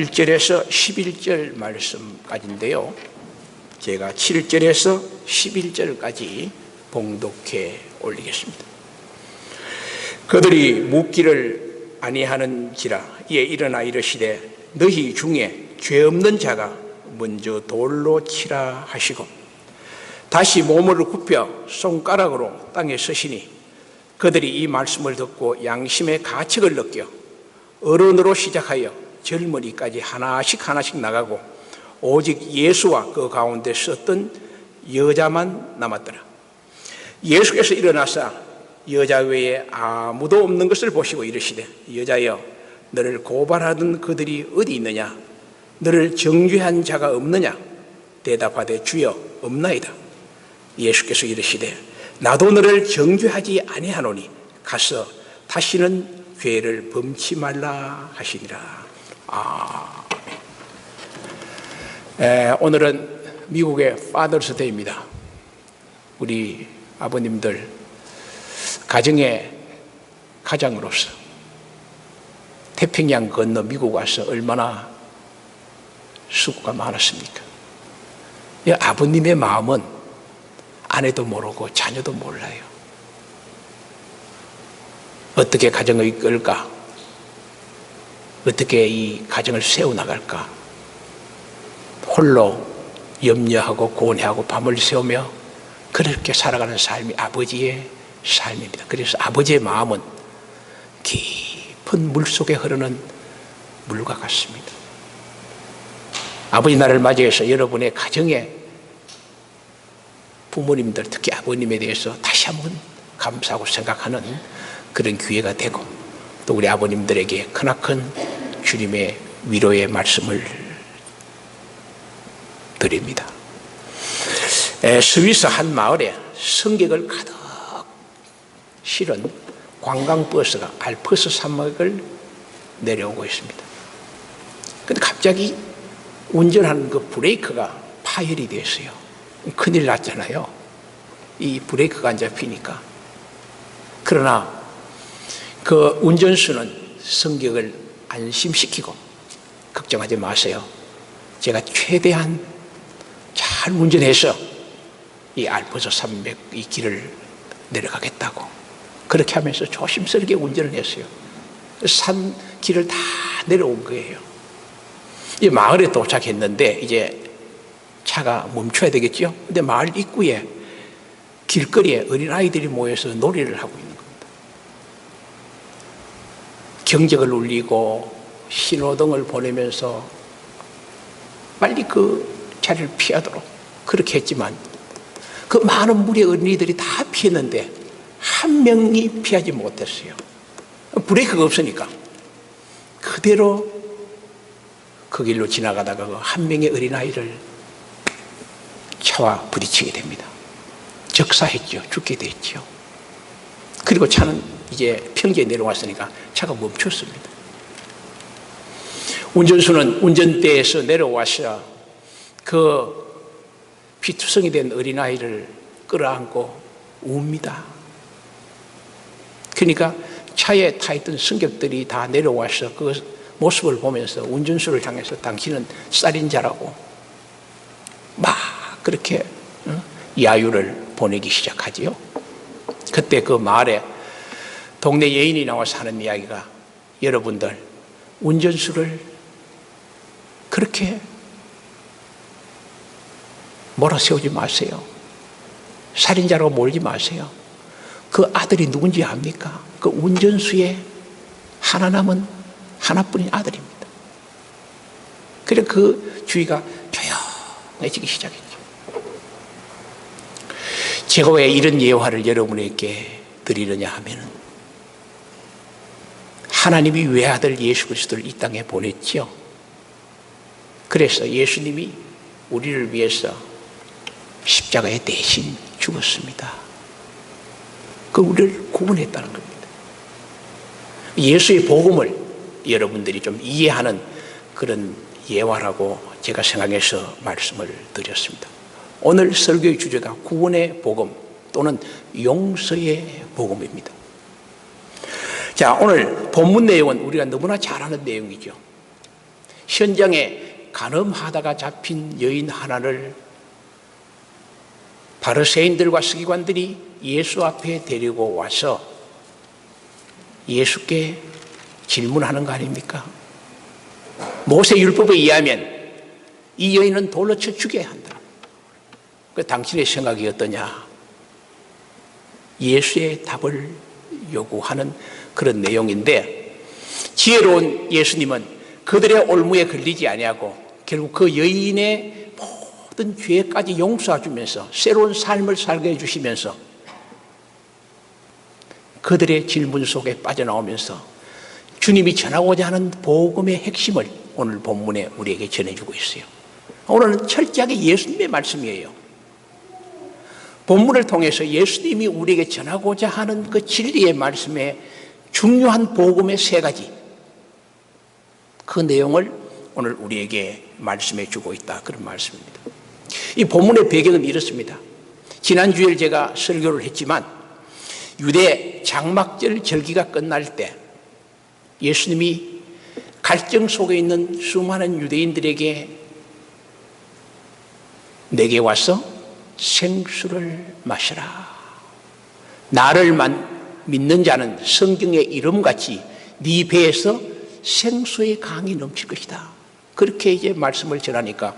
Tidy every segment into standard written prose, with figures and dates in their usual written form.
1절에서 11절 말씀까지인데요. 제가 7절에서 11절까지 봉독해 올리겠습니다. 그들이 묻기를 아니하는지라 이에 일어나 이르시되 너희 중에 죄 없는 자가 먼저 돌로 치라 하시고 다시 몸을 굽혀 손가락으로 땅에 서시니 그들이 이 말씀을 듣고 양심의 가책을 느껴 어른으로 시작하여 젊은이까지 하나씩 나가고 오직 예수와 그 가운데 섰던 여자만 남았더라. 예수께서 일어나사 여자 외에 아무도 없는 것을 보시고 이르시되 여자여 너를 고발하던 그들이 어디 있느냐? 너를 정죄한 자가 없느냐? 대답하되 주여 없나이다. 예수께서 이르시되 나도 너를 정죄하지 아니하노니 가서 다시는 죄를 범치 말라 하시니라. 오늘은 미국의 파더스 데이입니다. 우리 아버님들 가정의 가장으로서 태평양 건너 미국 와서 얼마나 수고가 많았습니까? 이 아버님의 마음은 아내도 모르고 자녀도 몰라요. 어떻게 가정을 이끌까? 어떻게 이 가정을 세워나갈까? 홀로 염려하고 고뇌하고 밤을 새우며 그렇게 살아가는 삶이 아버지의 삶입니다. 그래서 아버지의 마음은 깊은 물속에 흐르는 물과 같습니다. 아버지 날을 맞이해서 여러분의 가정의 부모님들, 특히 아버님에 대해서 다시 한번 감사하고 생각하는 그런 기회가 되고 또 우리 아버님들에게 크나큰 주님의 위로의 말씀을 드립니다. 스위스 한 마을에 성격을 가득 실은 관광버스가 알프스 산맥을 내려오고 있습니다. 그런데 갑자기 운전하는 그 브레이크가 파열이 됐어요. 큰일 났잖아요. 이 브레이크가 안 잡히니까. 그러나 그 운전수는 성격을 안심시키고 걱정하지 마세요. 제가 최대한 잘 운전해서 이 알프스 산맥 이 길을 내려가겠다고 그렇게 하면서 조심스럽게 운전을 했어요. 산 길을 다 내려온 거예요. 이 마을에 도착했는데 이제 차가 멈춰야 되겠죠. 근데 마을 입구에 길거리에 어린아이들이 모여서 놀이를 하고 있는 겁니다. 경적을 울리고 신호등을 보내면서 빨리 그 자리를 피하도록 그렇게 했지만 그 많은 무리의 어린이들이 다 피했는데 한 명이 피하지 못했어요. 브레이크가 없으니까 그대로 그 길로 지나가다가 그 한 명의 어린아이를 차와 부딪히게 됩니다. 적사했죠. 죽게 됐죠. 그리고 차는 이제 평지에 내려왔으니까 차가 멈췄습니다. 운전수는 운전대에서 내려와서 그 피투성이 된 어린아이를 끌어안고 웁니다. 그러니까 차에 타있던 승객들이 다 내려와서 그 모습을 보면서 운전수를 향해서 당신은 살인자라고 막 그렇게 야유를 보내기 시작하지요. 그때 그 마을에 동네 여인이 나와서 하는 이야기가 여러분들 운전수를 그렇게 몰아세우지 마세요. 살인자라고 몰지 마세요. 그 아들이 누군지 압니까? 그 운전수의 하나 남은 하나뿐인 아들입니다. 그래서 그 주위가 조용해지기 시작했죠. 제가 왜 이런 예화를 여러분에게 드리느냐 하면 하나님이 외아들 예수 그리스도를 이 땅에 보냈죠. 그래서 예수님이 우리를 위해서 십자가에 대신 죽었습니다. 그 우리를 구원했다는 겁니다. 예수의 복음을 여러분들이 좀 이해하는 그런 예화라고 제가 생각해서 말씀을 드렸습니다. 오늘 설교의 주제가 구원의 복음 또는 용서의 복음입니다. 자, 오늘 본문 내용은 우리가 너무나 잘 아는 내용이죠. 현장에 간음하다가 잡힌 여인 하나를 바리새인들과 서기관들이 예수 앞에 데리고 와서 예수께 질문하는 거 아닙니까? 모세 율법에 의하면 이 여인은 돌로 쳐 죽여야 한다. 그 당신의 생각이 어떠냐? 예수의 답을 요구하는 그런 내용인데, 지혜로운 예수님은 그들의 올무에 걸리지 아니하고 결국 그 여인의 모든 죄까지 용서해주면서 새로운 삶을 살게 해주시면서 그들의 질문 속에 빠져나오면서 주님이 전하고자 하는 복음의 핵심을 오늘 본문에 우리에게 전해주고 있어요. 오늘은 철저하게 예수님의 말씀이에요. 본문을 통해서 예수님이 우리에게 전하고자 하는 그 진리의 말씀에 중요한 복음의 세 가지, 그 내용을 오늘 우리에게 말씀해 주고 있다, 그런 말씀입니다. 이 본문의 배경은 이렇습니다. 지난주에 제가 설교를 했지만 유대 장막절 절기가 끝날 때 예수님이 갈증 속에 있는 수많은 유대인들에게 내게 와서 생수를 마시라. 나를 믿는 자는 성경의 이름같이 네 배에서 생수의 강이 넘칠 것이다. 그렇게 이제 말씀을 전하니까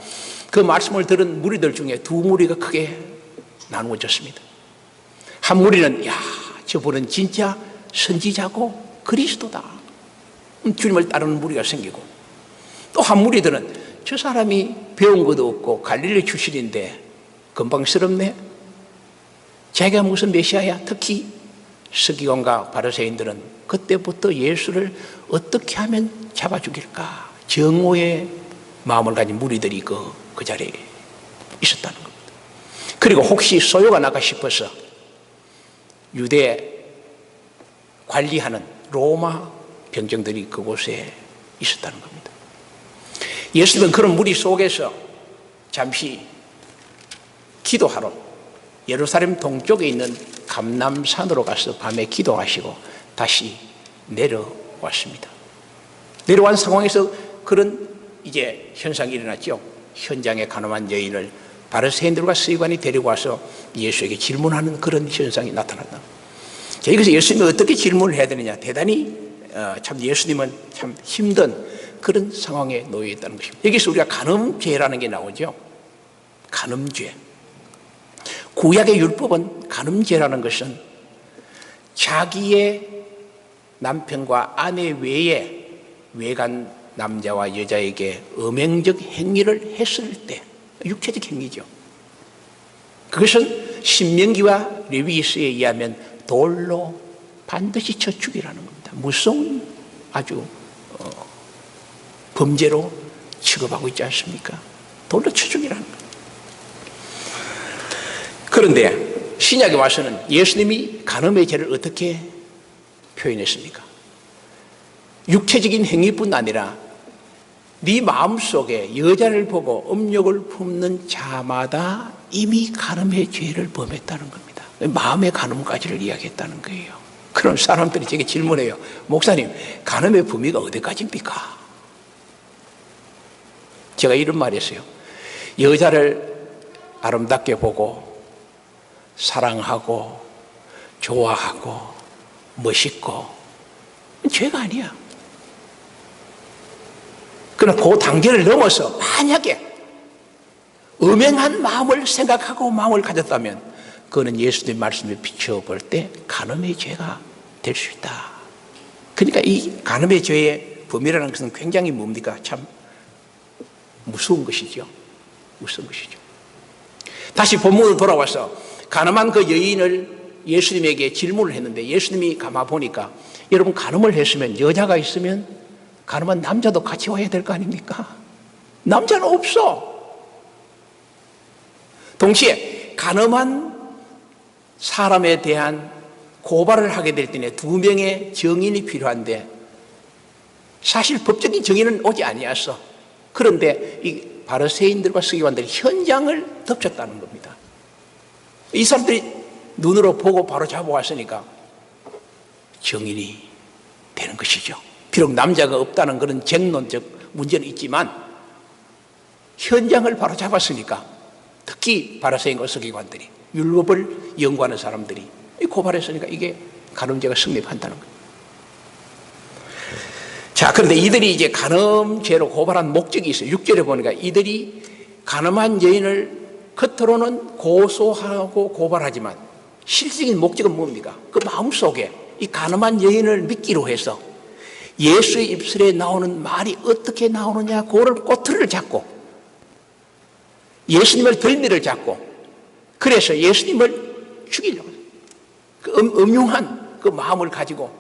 그 말씀을 들은 무리들 중에 두 무리가 크게 나누어졌습니다. 한 무리는 야, 저분은 진짜 선지자고 그리스도다. 주님을 따르는 무리가 생기고, 또 한 무리들은 저 사람이 배운 것도 없고 갈릴리 출신인데 건방스럽네. 자기가 무슨 메시아야. 특히 서기관과 바리새인들은 그때부터 예수를 어떻게 하면 잡아 죽일까 정오의 마음을 가진 무리들이 그 자리에 있었다는 겁니다. 그리고 혹시 소요가 나가 싶어서 유대 관리하는 로마 병정들이 그곳에 있었다는 겁니다. 예수님은 그런 무리 속에서 잠시 기도하러 예루살렘 동쪽에 있는 감람산으로 가서 밤에 기도하시고 다시 내려왔습니다. 내려온 상황에서 그런 이제 현상이 일어났죠. 현장에 가늠한 여인을 바리새인들과 서기관이 데리고 와서 예수에게 질문하는 그런 현상이 나타났다. 여기서 예수님이 어떻게 질문을 해야 되느냐, 대단히 참 예수님은 참 힘든 그런 상황에 놓여 있다는 것입니다. 여기서 우리가 간음죄라는 게 나오죠. 간음죄. 구약의 율법은 간음죄라는 것은 자기의 남편과 아내 외에 외간 남자와 여자에게 음행적 행위를 했을 때, 육체적 행위죠. 그것은 신명기와 레위기서에 의하면 돌로 반드시 쳐 죽이라는 겁니다. 무서운 아주 범죄로 취급하고 있지 않습니까? 돌로 쳐 죽이라는 겁니다. 그런데 신약에 와서는 예수님이 간음의 죄를 어떻게 표현했습니까? 육체적인 행위뿐 아니라 네 마음속에 여자를 보고 음욕을 품는 자마다 이미 간음의 죄를 범했다는 겁니다. 마음의 간음까지를 이야기했다는 거예요. 그런 사람들이 제게 질문해요. 목사님, 간음의 범위가 어디까지입니까? 제가 이런 말 했어요. 여자를 아름답게 보고 사랑하고 좋아하고 멋있고 죄가 아니야. 그러나 그 단계를 넘어서 만약에 음행한 마음을 생각하고 마음을 가졌다면 그거는 예수님의 말씀에 비춰볼 때 간음의 죄가 될 수 있다. 그러니까 이 간음의 죄의 범위라는 것은 굉장히 뭡니까? 참 무서운 것이죠. 무서운 것이죠. 다시 본문으로 돌아와서 간음한 그 여인을 예수님에게 질문을 했는데 예수님이 가만 보니까 여러분 간음을 했으면 여자가 있으면 간음한 남자도 같이 와야 될 거 아닙니까? 남자는 없어. 동시에 간음한 사람에 대한 고발을 하게 될 때는 두 명의 증인이 필요한데 사실 법적인 증인은 오지 아니었어. 그런데 이 바리새인들과 서기관들이 현장을 덮쳤다는 겁니다. 이 사람들이 눈으로 보고 바로 잡아왔으니까 증인이 되는 것이죠. 비록 남자가 없다는 그런 쟁론적 문제는 있지만 현장을 바로 잡았으니까 특히 바리새인과 서기관들이 율법을 연구하는 사람들이 고발했으니까 이게 간음죄가 성립한다는 거예요. 자, 그런데 이들이 이제 간음죄로 고발한 목적이 있어요. 6절에 보니까 이들이 간음한 여인을 겉으로는 고소하고 고발하지만 실질적인 목적은 뭡니까? 그 마음속에 이 간음한 여인을 믿기로 해서 예수의 입술에 나오는 말이 어떻게 나오느냐, 그거를 꼬투리를 잡고 예수님을 덜미를 잡고 그래서 예수님을 죽이려고 그 음흉한 그 마음을 가지고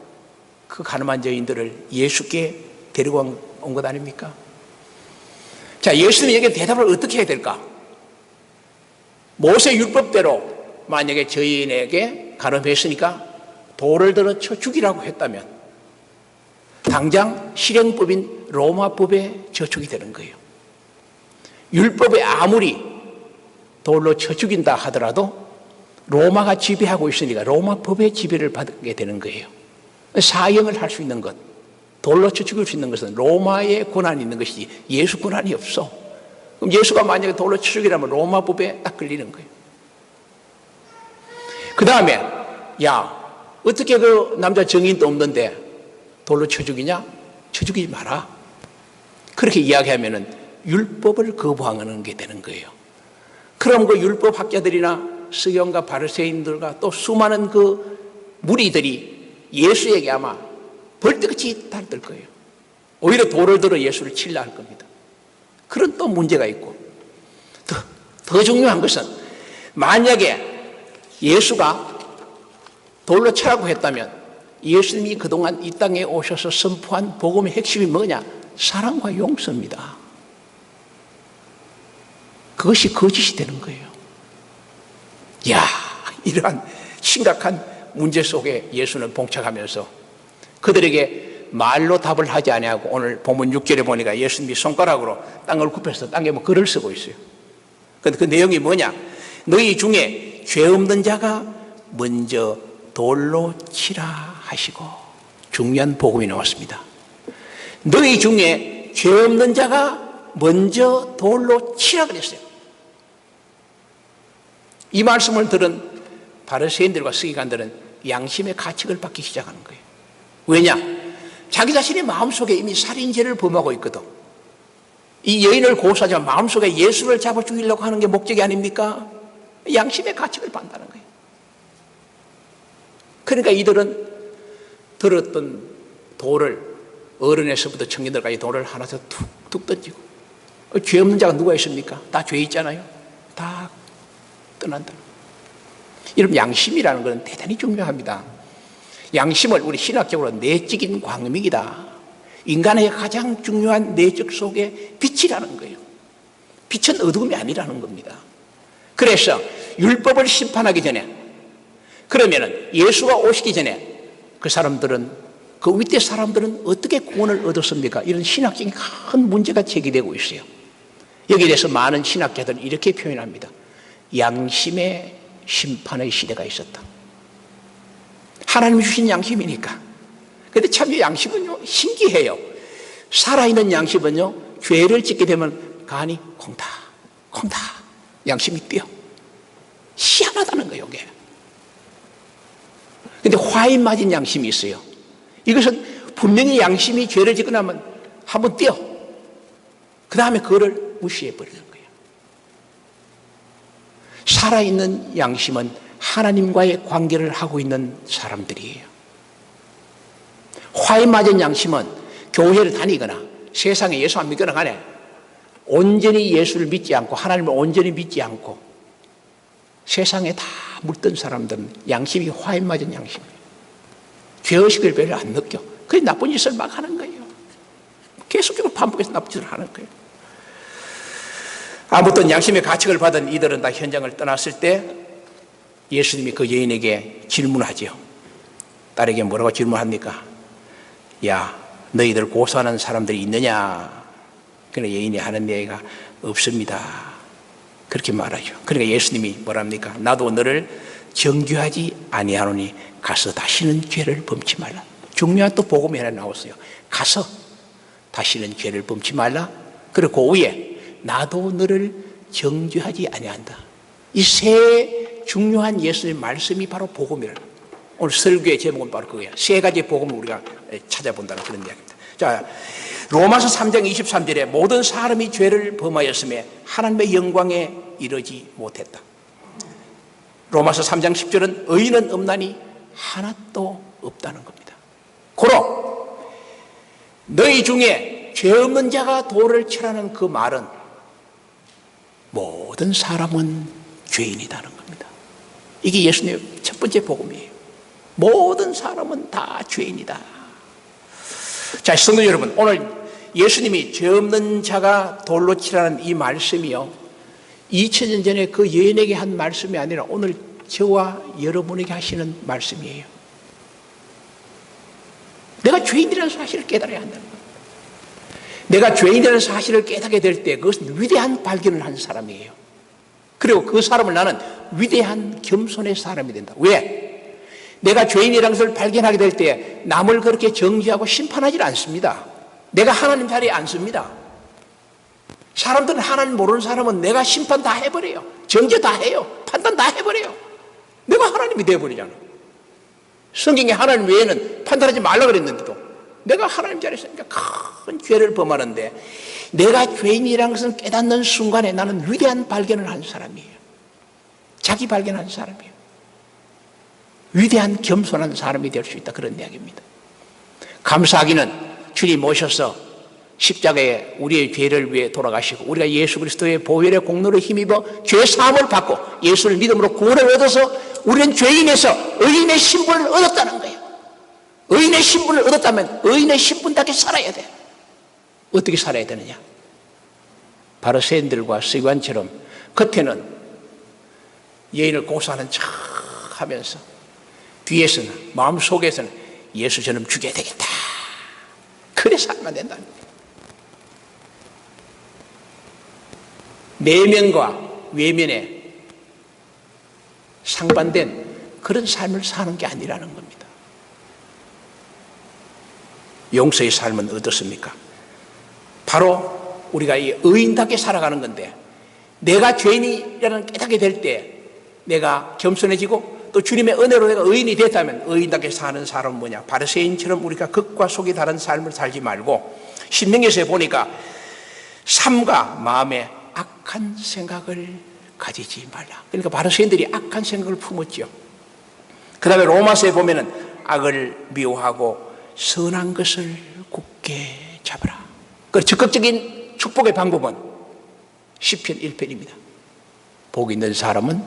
그 간음한 여인들을 예수께 데리고 온 것 아닙니까? 자, 예수님이 여기에 대답을 어떻게 해야 될까? 모세 율법대로 만약에 저희인에게 간음했으니까 돌을 들어 쳐 죽이라고 했다면 당장 실행법인 로마법에 저촉이 되는 거예요. 율법에 아무리 돌로 쳐 죽인다 하더라도 로마가 지배하고 있으니까 로마법의 지배를 받게 되는 거예요. 사형을 할 수 있는 것, 돌로 쳐 죽일 수 있는 것은 로마의 권한이 있는 것이지 예수 권한이 없어. 그럼 예수가 만약에 돌로 쳐 죽이라면 로마법에 딱 걸리는 거예요. 그 다음에 야, 어떻게 그 남자 정인도 없는데 돌로 쳐 죽이냐? 쳐 죽이지 마라. 그렇게 이야기하면은 율법을 거부하는 게 되는 거예요. 그럼 그 율법 학자들이나 서기관과 바리새인들과 또 수많은 그 무리들이 예수에게 아마 벌떡같이 달들 거예요. 오히려 돌을 들어 예수를 치려 할 겁니다. 그런 또 문제가 있고 더 중요한 것은 만약에 예수가 돌로 쳐라고 했다면 예수님이 그동안 이 땅에 오셔서 선포한 복음의 핵심이 뭐냐? 사랑과 용서입니다. 그것이 거짓이 되는 거예요. 야, 이러한 심각한 문제 속에 예수는 봉착하면서 그들에게 말로 답을 하지 아니하고 오늘 본문 6절에 보니까 예수님이 손가락으로 땅을 굽혀서 땅에 뭐 글을 쓰고 있어요. 그런데 그 내용이 뭐냐? 너희 중에 죄 없는 자가 먼저 돌로 치라 하시고 중요한 복음이 나왔습니다. 너희 중에 죄 없는 자가 먼저 돌로 치라 그랬어요. 이 말씀을 들은 바리새인들과 서기관들은 양심의 가책을 받기 시작하는 거예요. 왜냐? 자기 자신의 마음속에 이미 살인죄를 범하고 있거든. 이 여인을 고소하지만 마음속에 예수를 잡아 죽이려고 하는 게 목적이 아닙니까? 양심의 가책을 받는다는 거예요. 그러니까 이들은 들었던 돌을 어른에서부터 청년들까지 돌을 하나씩 툭툭 던지고 죄 없는 자가 누가 있습니까? 다 죄 있잖아요. 다 떠난다. 여러분, 양심이라는 것은 대단히 중요합니다. 양심을 우리 신학적으로 내적인 광명이다. 인간의 가장 중요한 내적 속의 빛이라는 거예요. 빛은 어두움이 아니라는 겁니다. 그래서 율법을 심판하기 전에 그러면은 예수가 오시기 전에 그 사람들은 그 윗대 사람들은 어떻게 구원을 얻었습니까? 이런 신학적인 큰 문제가 제기되고 있어요. 여기에 대해서 많은 신학자들은 이렇게 표현합니다. 양심의 심판의 시대가 있었다. 하나님이 주신 양심이니까. 그런데 참 이 양심은요 신기해요. 살아있는 양심은요 죄를 짓게 되면 간이 콩닥 양심이 뛰어. 희한하다는 거예요 이게. 그런데 화인 맞은 양심이 있어요. 이것은 분명히 양심이 죄를 짓고 나면 한번 뛰어. 그 다음에 그거를 무시해버리는 거예요. 살아있는 양심은 하나님과의 관계를 하고 있는 사람들이에요. 화인 맞은 양심은 교회를 다니거나 세상에 예수 안 믿거나 간에 온전히 예수를 믿지 않고 하나님을 온전히 믿지 않고 세상에 다 물든 사람들은 양심이 화인 맞은 양심이에요. 죄의식을 별로 안 느껴. 그래서 나쁜 짓을 막 하는 거예요. 계속적으로 반복해서 나쁜 짓을 하는 거예요. 아무튼 양심의 가책을 받은 이들은 다 현장을 떠났을 때 예수님이 그 여인에게 질문하지요. 딸에게 뭐라고 질문합니까? 야, 너희들 고소하는 사람들이 있느냐? 그러나 여인이 하는 얘기가 없습니다. 그렇게 말하죠. 그러니까 예수님이 뭐랍니까? 나도 너를 정죄하지 아니하노니 가서 다시는 죄를 범치 말라. 중요한 또 복음이 하나 나왔어요. 가서 다시는 죄를 범치 말라. 그리고 그 위에 나도 너를 정죄하지 아니한다. 이 세 중요한 예수님의 말씀이 바로 복음이라. 오늘 설교의 제목은 바로 그거예요. 세 가지 복음을 우리가 찾아본다는 그런 이야기입니다. 자, 로마서 3장 23절에 모든 사람이 죄를 범하였음에 하나님의 영광에 이르지 못했다. 로마서 3장 10절은 의인은 없나니 하나도 없다는 겁니다. 고로 너희 중에 죄 없는 자가 도를 치라는 그 말은 모든 사람은 죄인이라는 겁니다. 이게 예수님의 첫 번째 복음이에요. 모든 사람은 다 죄인이다. 자, 성도 여러분, 오늘 예수님이 죄 없는 자가 돌로 치라는 이 말씀이요, 2000년 전에 그 여인에게 한 말씀이 아니라 오늘 저와 여러분에게 하시는 말씀이에요. 내가 죄인이라는 사실을 깨달아야 한다는 거예요. 내가 죄인이라는 사실을 깨닫게 될 때 그것은 위대한 발견을 한 사람이에요. 그리고 그 사람을 나는 위대한 겸손의 사람이 된다. 왜? 내가 죄인이라는 것을 발견하게 될 때 남을 그렇게 정죄하고 심판하지 않습니다. 내가 하나님 자리에 앉습니다. 사람들은 하나님 모르는 사람은 내가 심판 다 해버려요. 정죄 다 해요. 판단 다 해버려요. 내가 하나님이 되어버리잖아. 성경에 하나님 외에는 판단하지 말라 그랬는데도 내가 하나님 자리에 있으니까 큰 죄를 범하는데, 내가 죄인이라는 것을 깨닫는 순간에 나는 위대한 발견을 한 사람이에요. 자기 발견한 사람이에요. 위대한 겸손한 사람이 될 수 있다, 그런 이야기입니다. 감사하기는 주님 오셔서 십자가에 우리의 죄를 위해 돌아가시고 우리가 예수 그리스도의 보혈의 공로를 힘입어 죄 사함을 받고 예수를 믿음으로 구원을 얻어서 우리는 죄인에서 의인의 신분을 얻었다는 거예요. 의인의 신분을 얻었다면 의인의 신분답게 살아야 돼. 어떻게 살아야 되느냐? 바리새인들과 서기관처럼 겉에는 예인을 고사하는 척 하면서 뒤에서는, 마음속에서는 예수 저놈 죽여야 되겠다, 그래 살면 된다는 거예요. 내면과 외면에 상반된 그런 삶을 사는 게 아니라는 겁니다. 용서의 삶은 어떻습니까? 바로 우리가 이 의인답게 살아가는 건데, 내가 죄인이라는 깨닫게 될 때 내가 겸손해지고 또 주님의 은혜로 내가 의인이 됐다면 의인답게 사는 사람은 뭐냐? 바리새인처럼 우리가 겉과 속이 다른 삶을 살지 말고, 신명기서에 보니까 삶과 마음에 악한 생각을 가지지 말라. 그러니까 바리새인들이 악한 생각을 품었죠. 그 다음에 로마서에 보면은 악을 미워하고 선한 것을 굳게 잡으라. 그 적극적인 축복의 방법은 시편 1편입니다. 복 있는 사람은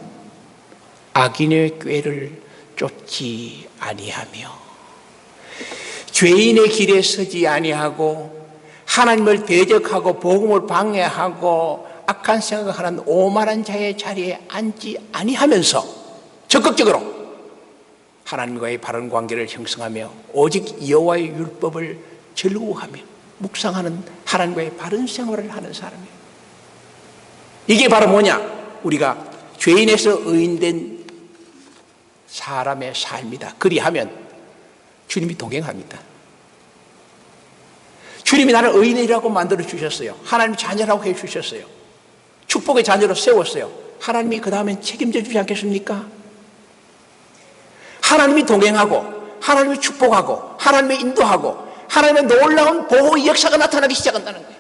악인의 꾀를 쫓지 아니하며 죄인의 길에 서지 아니하고 하나님을 대적하고 복음을 방해하고 악한 생각을 하는 오만한 자의 자리에 앉지 아니하면서 적극적으로 하나님과의 바른 관계를 형성하며 오직 여호와의 율법을 즐거워하며 묵상하는 하나님과의 바른 생활을 하는 사람이에요. 이게 바로 뭐냐? 우리가 죄인에서 의인된 사람의 삶이다. 그리하면 주님이 동행합니다. 주님이 나를 의인이라고 만들어 주셨어요. 하나님 자녀라고 해 주셨어요. 축복의 자녀로 세웠어요. 하나님이 그 다음엔 책임져 주지 않겠습니까? 하나님이 동행하고 하나님이 축복하고 하나님이 인도하고 하나님의 놀라운 보호의 역사가 나타나기 시작한다는 거예요.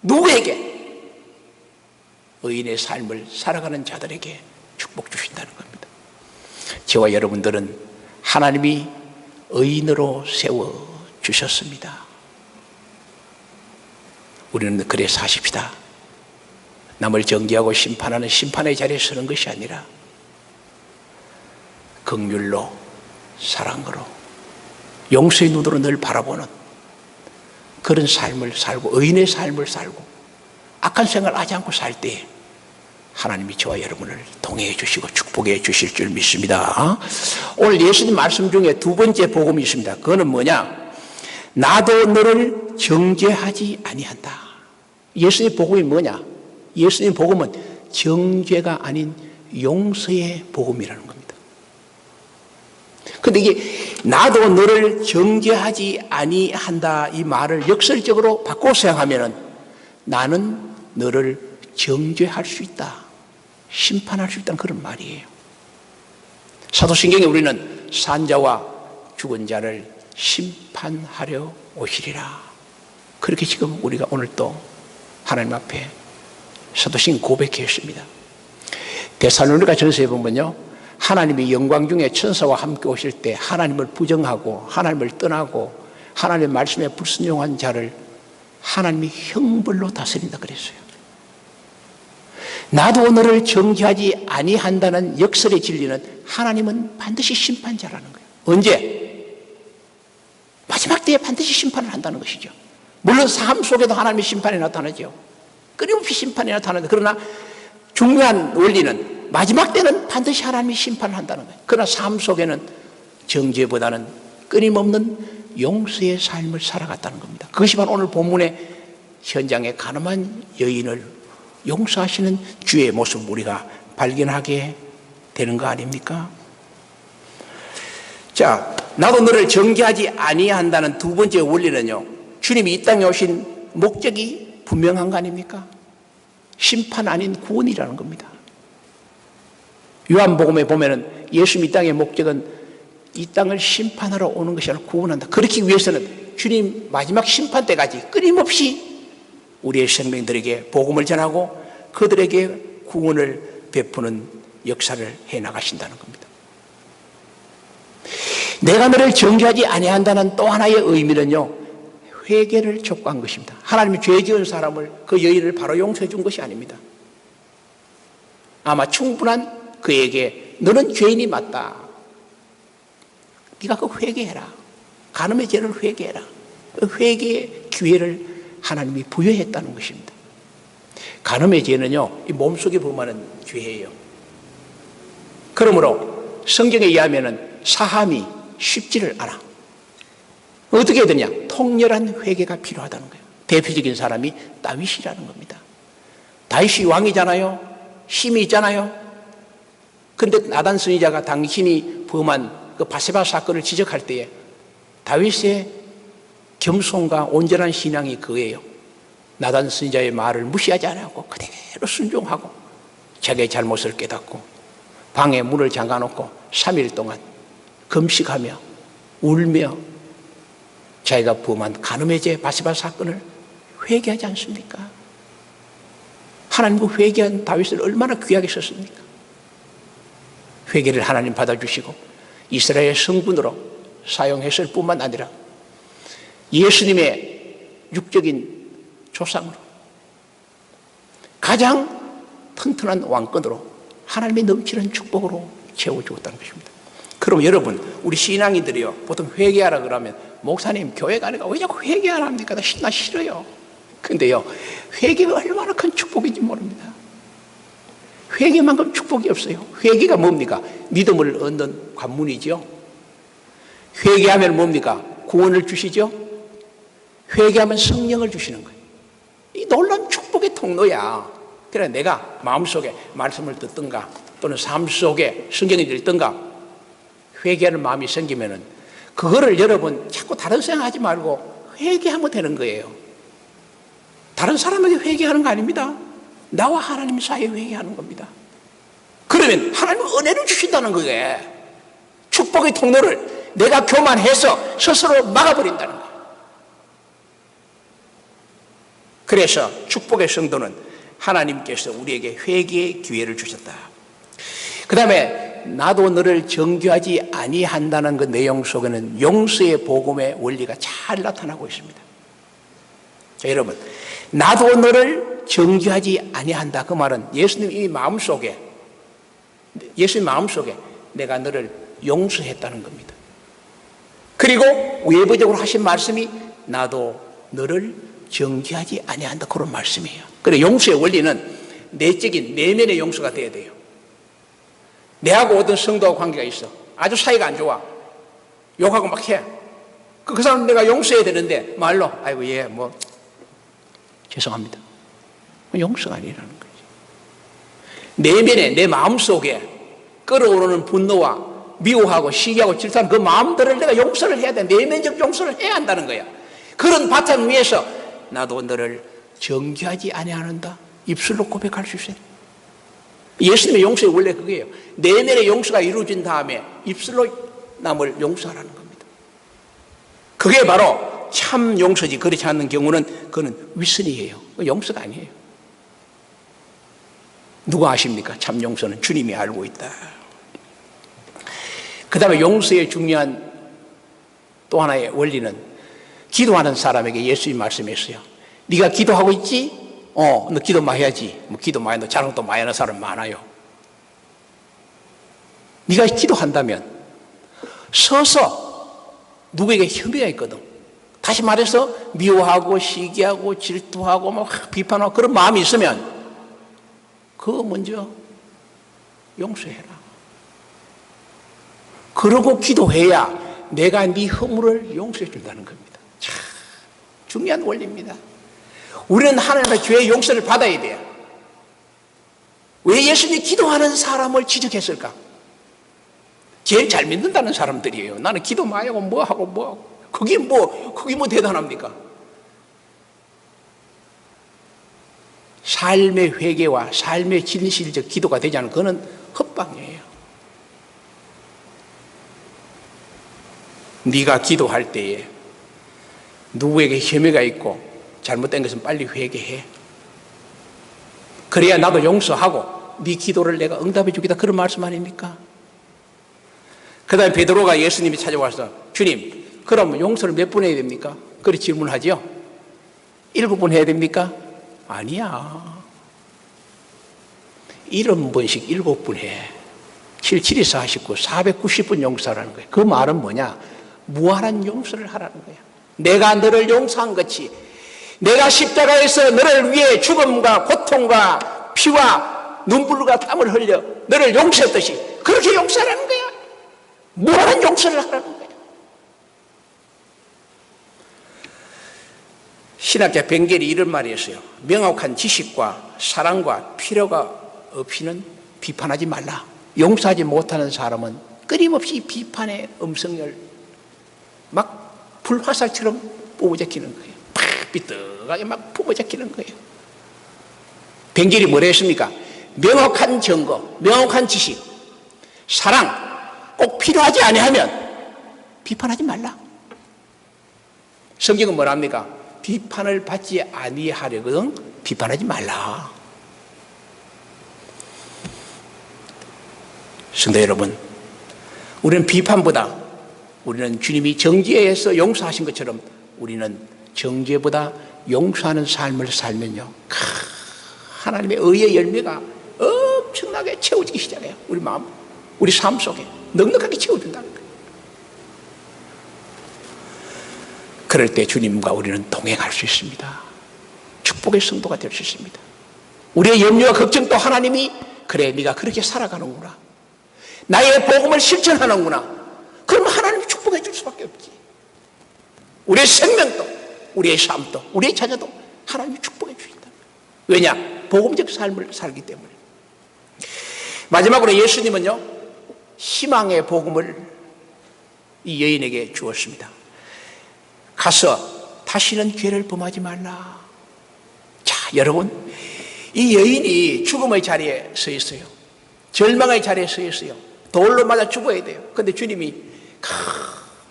누구에게? 의인의 삶을 살아가는 자들에게 축복 주신다는 겁니다. 저와 여러분들은 하나님이 의인으로 세워주셨습니다. 우리는 그래 사십시다. 남을 정죄하고 심판하는 심판의 자리에 서는 것이 아니라 긍휼로, 사랑으로, 용서의 눈으로 늘 바라보는 그런 삶을 살고 의인의 삶을 살고 악한 생각을 하지 않고 살 때 하나님이 저와 여러분을 동행해 주시고 축복해 주실 줄 믿습니다. 오늘 예수님 말씀 중에 두 번째 복음이 있습니다. 그거는 뭐냐? 나도 너를 정죄하지 아니한다. 예수님 복음이 뭐냐? 예수님 복음은 정죄가 아닌 용서의 복음이라는 겁니다. 근데 이게 나도 너를 정죄하지 아니한다 이 말을 역설적으로 바꿔 생각하면은 나는 너를 정죄할 수 있다. 심판할 수 있다는 그런 말이에요. 사도신경에 우리는 산자와 죽은 자를 심판하려 오시리라. 그렇게 지금 우리가 오늘 또 하나님 앞에 사도신 고백했습니다. 데살로니가 전서에 보면요, 하나님이 영광 중에 천사와 함께 오실 때 하나님을 부정하고 하나님을 떠나고 하나님의 말씀에 불순종한 자를 하나님이 형벌로 다스린다 그랬어요. 나도 너를 정죄하지 아니한다는 역설의 진리는 하나님은 반드시 심판자라는 거예요. 언제? 마지막 때에 반드시 심판을 한다는 것이죠. 물론 삶 속에도 하나님의 심판이 나타나죠. 끊임없이 심판이 나타나는데, 그러나 중요한 원리는 마지막 때는 반드시 하나님이 심판을 한다는 거예요. 그러나 삶 속에는 정죄보다는 끊임없는 용서의 삶을 살아갔다는 겁니다. 그것이 바로 오늘 본문의 현장의 가늠한 여인을 용서하시는 주의 모습 우리가 발견하게 되는 거 아닙니까? 자, 나도 너를 정죄하지 아니한다는 두 번째 원리는요, 주님이 이 땅에 오신 목적이 분명한 거 아닙니까? 심판 아닌 구원이라는 겁니다. 요한복음에 보면은 예수님 이 땅의 목적은 이 땅을 심판하러 오는 것이 아니라 구원한다. 그렇기 위해서는 주님 마지막 심판 때까지 끊임없이 우리의 생명들에게 복음을 전하고 그들에게 구원을 베푸는 역사를 해나가신다는 겁니다. 내가 너를 정죄하지 아니한다는 또 하나의 의미는요, 회개를 촉구한 것입니다. 하나님이 죄 지은 사람을, 그 여인을 바로 용서해 준 것이 아닙니다. 아마 충분한 그에게 너는 죄인이 맞다. 네가 그 회개해라. 간음의 죄를 회개해라. 그 회개의 기회를 하나님이 부여했다는 것입니다. 간음의 죄는요, 이 몸속에 범하는 죄예요. 그러므로 성경에 의하면 사함이 쉽지를 않아. 어떻게 해야 되냐? 통렬한 회개가 필요하다는 거예요. 대표적인 사람이 다윗이라는 겁니다. 다윗이 왕이잖아요. 힘이 있잖아요. 그런데 나단 선지자가 당신이 범한 그 바세바 사건을 지적할 때에 다윗의 겸손과 온전한 신앙이 그거예요. 나단 선지자의 말을 무시하지 않고 그대로 순종하고 자기의 잘못을 깨닫고 방에 문을 잠가놓고 3일 동안 금식하며 울며 자기가 범한 간음의 죄 바세바 사건을 회개하지 않습니까? 하나님과 회개한 다윗을 얼마나 귀하게 썼습니까? 회개를 하나님 받아주시고 이스라엘 성군으로 사용했을 뿐만 아니라 예수님의 육적인 조상으로 가장 튼튼한 왕권으로 하나님의 넘치는 축복으로 채워주었다는 것입니다. 그럼 여러분, 우리 신앙인들이요, 보통 회개하라 그러면 목사님 교회 가니까 왜 자꾸 회개하라 합니까? 나 싫어요. 근데요, 회개가 얼마나 큰 축복인지 모릅니다. 회개만큼 축복이 없어요. 회개가 뭡니까? 믿음을 얻는 관문이죠. 회개하면 뭡니까? 구원을 주시죠. 회개하면 성령을 주시는 거예요. 이 놀라운 축복의 통로야. 그래, 내가 마음속에 말씀을 듣든가 또는 삶 속에 성경을 읽든가 회개하는 마음이 생기면은 그거를 여러분 자꾸 다른 생각하지 말고 회개하면 되는 거예요. 다른 사람에게 회개하는 거 아닙니다. 나와 하나님 사이에 회개하는 겁니다. 그러면 하나님은 은혜를 주신다는 거예요. 축복의 통로를 내가 교만해서 스스로 막아버린다는 거예요. 그래서 축복의 성도는 하나님께서 우리에게 회개의 기회를 주셨다. 그 다음에 나도 너를 정죄하지 아니한다는 그 내용 속에는 용서의 복음의 원리가 잘 나타나고 있습니다. 자, 여러분, 나도 너를 정죄하지 아니한다. 그 말은 예수님 이 마음속에, 예수님 마음속에 내가 너를 용서했다는 겁니다. 그리고 외부적으로 하신 말씀이 나도 너를 정죄하지 아니한다. 그런 말씀이에요. 그래, 용서의 원리는 내적인 내면의 용서가 돼야 돼요. 내하고 어떤 성도하고 관계가 있어. 아주 사이가 안 좋아. 욕하고 막 해. 그 사람 내가 용서해야 되는데 말로 아이고 예 뭐 죄송합니다. 용서가 아니라는 거지. 내면에 내 마음속에 끓어오르는 분노와 미워하고 시기하고 질투하는 그 마음들을 내가 용서를 해야 돼. 내면적 용서를 해야 한다는 거야. 그런 바탕 위에서 나도 너를 정죄하지 아니하는다. 입술로 고백할 수 있어요. 예수님의 용서의 원래 그거예요. 내면의 용서가 이루어진 다음에 입술로 남을 용서하라는 겁니다. 그게 바로 참 용서지. 그렇지 않는 경우는 그는 위선이에요. 용서가 아니에요. 누가 아십니까? 참 용서는 주님이 알고 있다. 그 다음에 용서의 중요한 또 하나의 원리는 기도하는 사람에게 예수님이 말씀했어요. 네가 기도하고 있지? 너 기도 많이 해야지. 뭐 기도 많이, 너 자랑도 많이 하는 사람 많아요. 네가 기도한다면 서서 누구에게 혐의가 있거든. 다시 말해서 미워하고 시기하고 질투하고 막 비판하고 그런 마음이 있으면 그거 먼저 용서해라. 그러고 기도해야 내가 네 허물을 용서해 준다는 겁니다. 참 중요한 원리입니다. 우리는 하나님의 죄의 용서를 받아야 돼요. 왜 예수님이 기도하는 사람을 지적했을까? 제일 잘 믿는다는 사람들이에요. 나는 기도 많이 하고 뭐하고 그게 뭐 대단합니까? 삶의 회개와 삶의 진실적 기도가 되지 않은 그거는 헛방이에요. 네가 기도할 때에 누구에게 혐의가 있고 잘못된 것은 빨리 회개해. 그래야 나도 용서하고 네 기도를 내가 응답해 주겠다. 그런 말씀 아닙니까? 그 다음에 베드로가 예수님이 찾아와서 주님, 그럼 용서를 몇 번 해야 됩니까? 그렇게 질문하지요. 7번 해야 됩니까? 아니야. 70번씩 7번 해. 7, 7이 49, 490번 용서하라는 거예요. 그 말은 뭐냐? 무한한 용서를 하라는 거야. 내가 너를 용서한 것이 내가 십자가에서 너를 위해 죽음과 고통과 피와 눈물과 땀을 흘려 너를 용서했듯이 그렇게 용서하라는 거야. 무한한 용서를 하라는 거야. 신학자 벵겔이 이런 말이 있어요. 명확한 지식과 사랑과 필요가 없이는 비판하지 말라. 용서하지 못하는 사람은 끊임없이 비판의 음성을 막 불화살처럼 뿜어제끼는 거예요. 팍 삐뚤하게 막 뿜어제끼는 거예요. 벵겔이 뭐라 했습니까? 명확한 증거, 명확한 지식, 사랑 꼭 필요하지 아니하면 비판하지 말라. 성경은 뭐랍니까? 비판을 받지 아니하려거든 비판하지 말라. 성도 여러분, 우리는 비판보다 우리는 주님이 정죄에서 용서하신 것처럼 우리는 정죄보다 용서하는 삶을 살면요, 하나님의 의의 열매가 엄청나게 채워지기 시작해요. 우리 마음, 우리 삶 속에 넉넉하게 채워준다는 거예요. 그럴 때 주님과 우리는 동행할 수 있습니다. 축복의 성도가 될 수 있습니다. 우리의 염려와 걱정도 하나님이 그래 네가 그렇게 살아가는구나, 나의 복음을 실천하는구나, 그럼 하나님이 축복해 줄 수밖에 없지. 우리의 생명도 우리의 삶도 우리의 자녀도 하나님이 축복해 주신다. 왜냐? 복음적 삶을 살기 때문에. 마지막으로 예수님은요, 희망의 복음을 이 여인에게 주었습니다. 가서 다시는 죄를 범하지 말라. 자, 여러분, 이 여인이 죽음의 자리에 서 있어요. 절망의 자리에 서 있어요. 돌로 맞아 죽어야 돼요. 그런데 주님이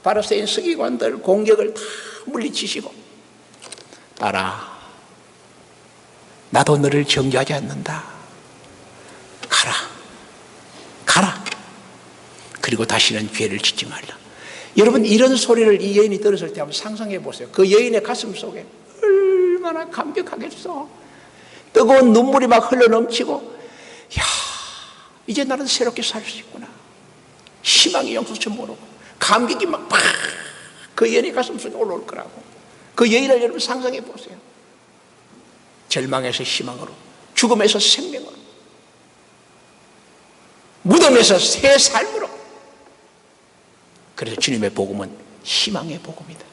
바리새인 서기관들 공격을 다 물리치시고, 딸아, 나도 너를 정죄하지 않는다. 가라. 그리고 다시는 죄를 짓지 말라. 여러분, 이런 소리를 이 여인이 들었을 때 한번 상상해 보세요. 그 여인의 가슴 속에 얼마나 감격하겠어. 뜨거운 눈물이 막 흘러넘치고, 야, 이제 나는 새롭게 살 수 있구나. 희망이 영수처 모르고 감격이 막 그 여인의 가슴 속에 올라올 거라고. 그 여인을 여러분 상상해 보세요. 절망에서 희망으로, 죽음에서 생명으로, 무덤에서 새 삶으로. 그래서 주님의 복음은 희망의 복음이다.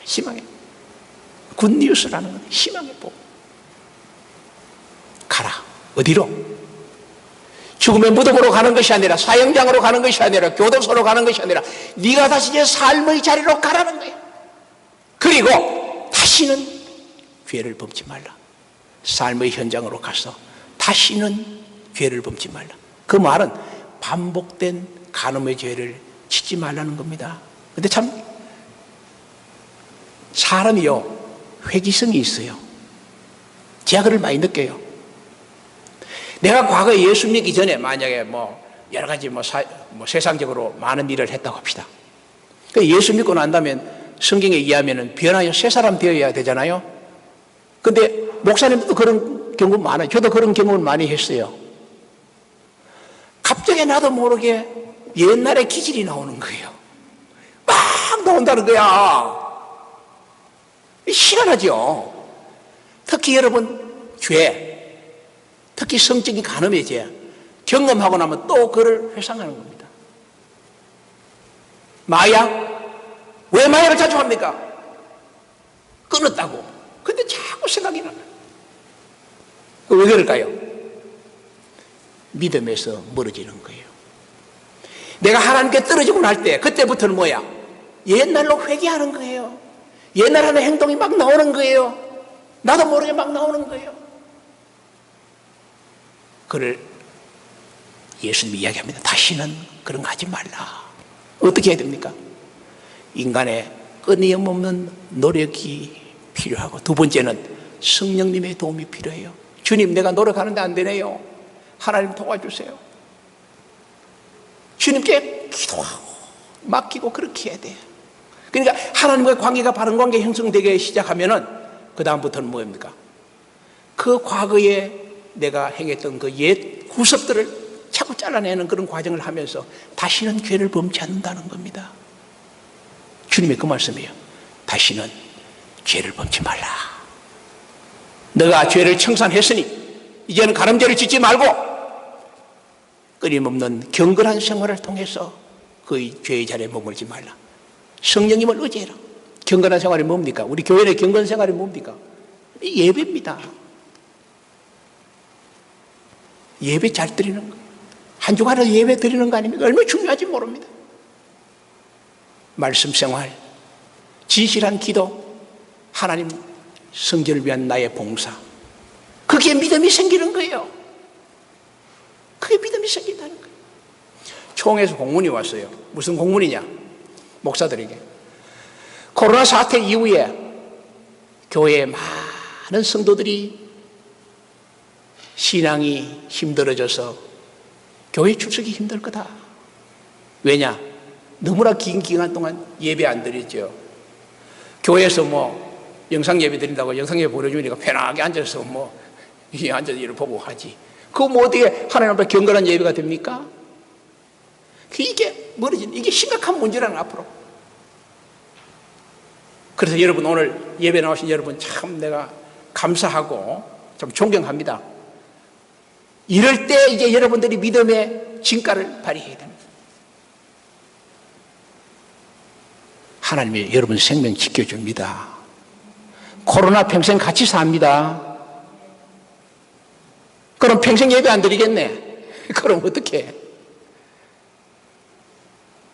희망의 굿뉴스라는 건 희망의 복음. 가라. 어디로? 죽음의 무덤으로 가는 것이 아니라, 사형장으로 가는 것이 아니라, 교도소로 가는 것이 아니라 네가 다시 내 삶의 자리로 가라는 거야. 그리고 다시는 죄를 범치 말라. 삶의 현장으로 가서 다시는 죄를 범치 말라. 그 말은 반복된 간음의 죄를 짓지 말라는 겁니다. 근데 참 사람이요, 회귀성이 있어요. 제가 그걸 많이 느껴요. 내가 과거에 예수 믿기 전에 만약에 여러 가지 세상적으로 많은 일을 했다고 합시다. 예수 믿고 난다면 성경에 의하면 변하여 새 사람 되어야 되잖아요. 근데 목사님도 그런 경우 많아요. 저도 그런 경험을 많이 했어요. 갑자기 나도 모르게 옛날의 기질이 나오는 거예요. 막 나온다는 거야. 희한하죠. 특히 여러분 죄, 특히 성적인 간음의 죄 경험하고 나면 또 그를 회상하는 겁니다. 마약, 왜 마약을 자주 합니까? 끊었다고. 근데 자꾸 생각이 나요. 왜 그럴까요? 믿음에서 멀어지는 거예요. 내가 하나님께 떨어지고 날 때 그때부터는 뭐야? 옛날로 회개하는 거예요. 옛날 하는 행동이 막 나오는 거예요. 나도 모르게 막 나오는 거예요. 그를 예수님이 이야기합니다. 다시는 그런 거 하지 말라. 어떻게 해야 됩니까? 인간의 끊임없는 노력이 필요하고, 두 번째는 성령님의 도움이 필요해요. 주님, 내가 노력하는데 안 되네요. 하나님 도와주세요. 주님께 기도하고 맡기고 그렇게 해야 돼요. 그러니까 하나님과의 관계가 바른 관계 형성되기 시작하면은 그 다음부터는 뭐입니까? 그 과거에 내가 행했던 그 옛 구습들을 자꾸 잘라내는 그런 과정을 하면서 다시는 죄를 범치 않는다는 겁니다. 주님의 그 말씀이에요. 다시는 죄를 범치 말라. 너가 죄를 청산했으니 이제는 가늠죄를 짓지 말고 끊임없는 경건한 생활을 통해서 그 죄의 자리에 머물지 말라. 성령님을 의지해라. 경건한 생활이 뭡니까? 우리 교회의 경건 생활이 뭡니까? 예배입니다. 예배 잘 드리는 거예요. 한 주간을 예배 드리는 거 아닙니까? 얼마나 중요한지 모릅니다. 말씀 생활, 진실한 기도, 하나님 성전을 위한 나의 봉사, 그게 믿음이 생기는 거예요. 그게 믿음이 생긴다는 거예요. 총회에서 공문이 왔어요. 무슨 공문이냐? 목사들에게. 코로나 사태 이후에 교회에 많은 성도들이 신앙이 힘들어져서 교회 출석이 힘들 거다. 왜냐? 너무나 긴 기간 동안 예배 안 드렸죠. 교회에서 영상 예배 드린다고 영상 예배 보여주니까 편하게 앉아서 이게 앉아서 이를 보고 하지. 그거 어떻게 하나님 앞에 경건한 예배가 됩니까? 이게 멀어진, 이게 심각한 문제라는 앞으로. 그래서 여러분, 오늘 예배 나오신 여러분 참 내가 감사하고 좀 존경합니다. 이럴 때 이제 여러분들이 믿음의 진가를 발휘해야 됩니다. 하나님이 여러분 생명 지켜줍니다. 코로나 평생 같이 삽니다. 그럼 평생 예배 안 드리겠네. 그럼 어떻게 해?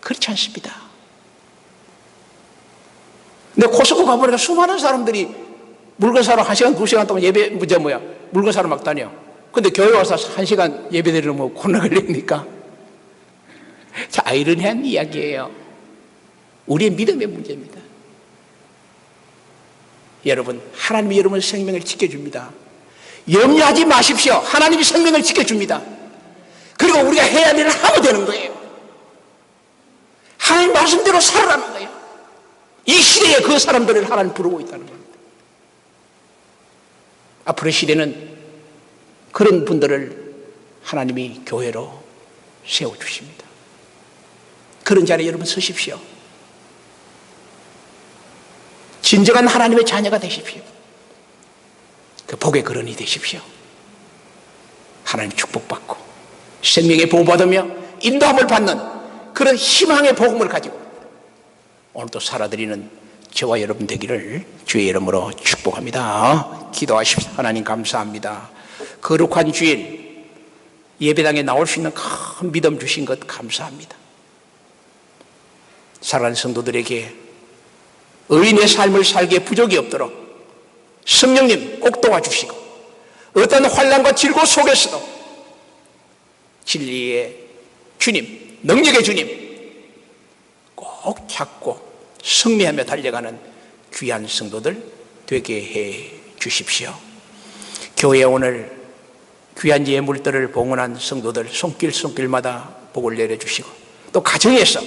그렇지 않습니다. 근데 코스코 가보니까 수많은 사람들이 물건 사러 1시간, 2시간 동안 예배, 물건 사러 막 다녀. 근데 교회 와서 1시간 예배 드리면 코로나 걸립니까? 자, 아이러니한 이야기예요. 우리의 믿음의 문제입니다. 여러분, 하나님이 여러분의 생명을 지켜줍니다. 염려하지 마십시오. 하나님이 생명을 지켜줍니다. 그리고 우리가 해야 할 일을 하면 되는 거예요. 하나님 말씀대로 살아가는 거예요. 이 시대에 그 사람들을 하나님 부르고 있다는 겁니다. 앞으로 시대는 그런 분들을 하나님이 교회로 세워주십니다. 그런 자리에 여러분 서십시오. 진정한 하나님의 자녀가 되십시오. 그 복의 근원이 되십시오. 하나님 축복받고 생명의 보호받으며 인도함을 받는 그런 희망의 복음을 가지고 오늘도 살아드리는 저와 여러분 되기를 주의 이름으로 축복합니다. 기도하십시오. 하나님 감사합니다. 거룩한 주일, 예배당에 나올 수 있는 큰 믿음 주신 것 감사합니다. 사랑하는 성도들에게 의인의 삶을 살기에 부족이 없도록 성령님 꼭 도와주시고, 어떤 환난과 질고 속에서도 진리의 주님, 능력의 주님 꼭 찾고 승리하며 달려가는 귀한 성도들 되게 해 주십시오. 교회에 오늘 귀한 예물들을 봉헌한 성도들 손길마다 복을 내려주시고, 또 가정에서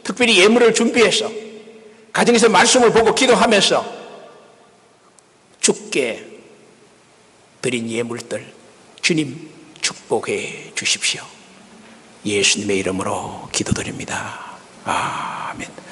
특별히 예물을 준비해서 가정에서 말씀을 보고 기도하면서 주께 드린 예물들 주님 축복해 주십시오. 예수님의 이름으로 기도드립니다. 아멘.